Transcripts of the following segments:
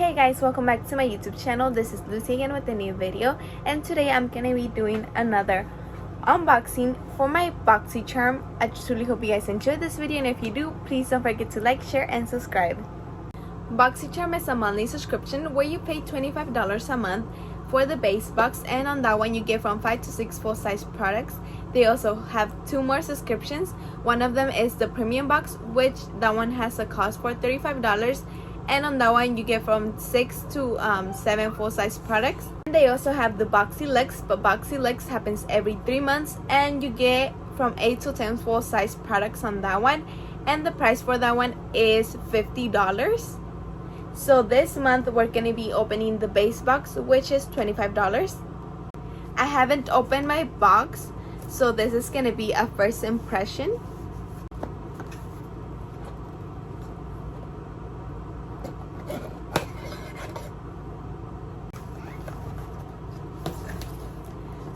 Hey guys, welcome back to my YouTube channel. This is Lucy again with a new video, and today I'm gonna be doing another unboxing for my Boxycharm. I truly hope you guys enjoyed this video, and if you do, please don't forget to like, share, and subscribe. Boxycharm is a monthly subscription where you pay $25 a month for the base box, and on that one you get from 5 to 6 full-size products. They also have 2 more subscriptions. One of them is the premium box, which that one has a cost for $35, and on that one you get from 6 to 7 full-size products. And they also have the Boxylux, but Boxylux happens every 3 months, and you get from 8 to 10 full-size products on that one, and the price for that one is $50. So this month we're gonna be opening the base box, which is $25. I haven't opened my box, so this is gonna be a first impression.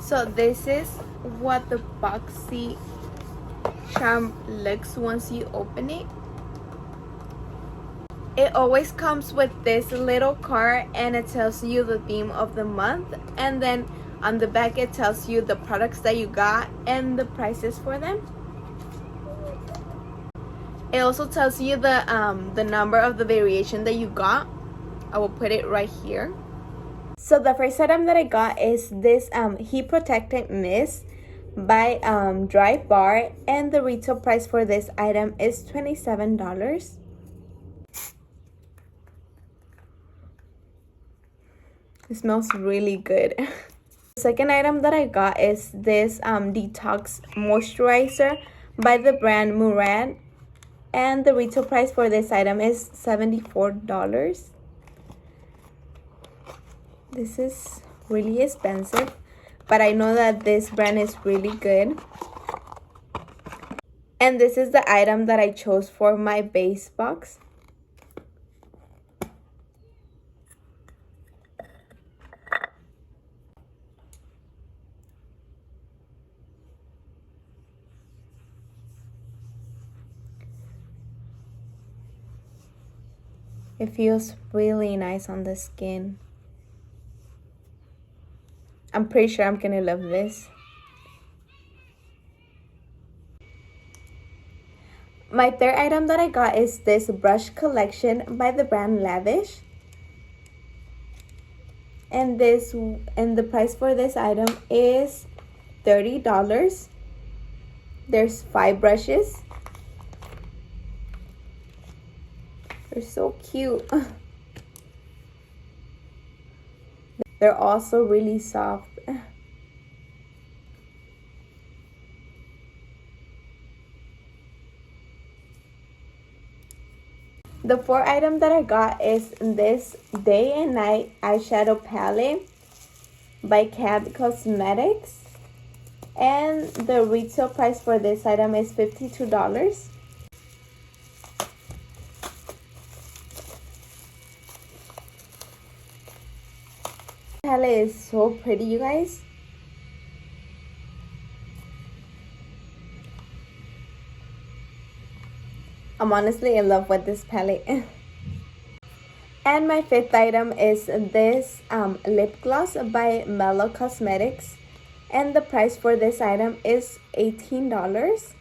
So this is what the Boxycharm looks once you open it. It always comes with this little card, and it tells you the theme of the month, and then on the back it tells you the products that you got and the prices for them. It also tells you the number of the variation that you got. I will put it right here. So the first item that I got is this heat protectant mist by Dry Bar, and the retail price for this item is $27. It smells really good. The second item that I got is this Detox Moisturizer by the brand Murad, and the retail price for this item is $74. This is really expensive, but I know that this brand is really good. And this is the item that I chose for my base box. It feels really nice on the skin. I'm pretty sure I'm gonna love this. My third item that I got is this brush collection by the brand Lavish. And the price for this item is $30. There's 5 brushes. They're so cute. They're also really soft. The fourth item that I got is this Day and Night Eyeshadow Palette by Cab Cosmetics. And the retail price for this item is $52. Palette is so pretty, you guys. I'm honestly in love with this palette. And my fifth item is this lip gloss by Mellow Cosmetics, and the price for this item is $18.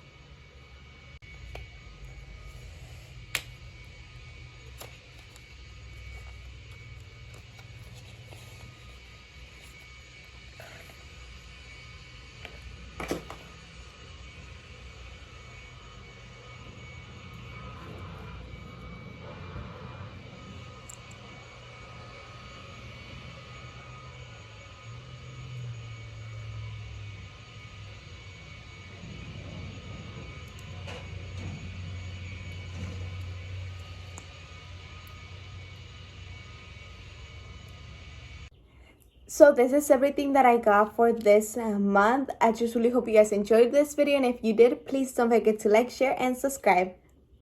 So this is everything that I got for this month. I just really hope you guys enjoyed this video, and if you did, please don't forget to like, share, and subscribe.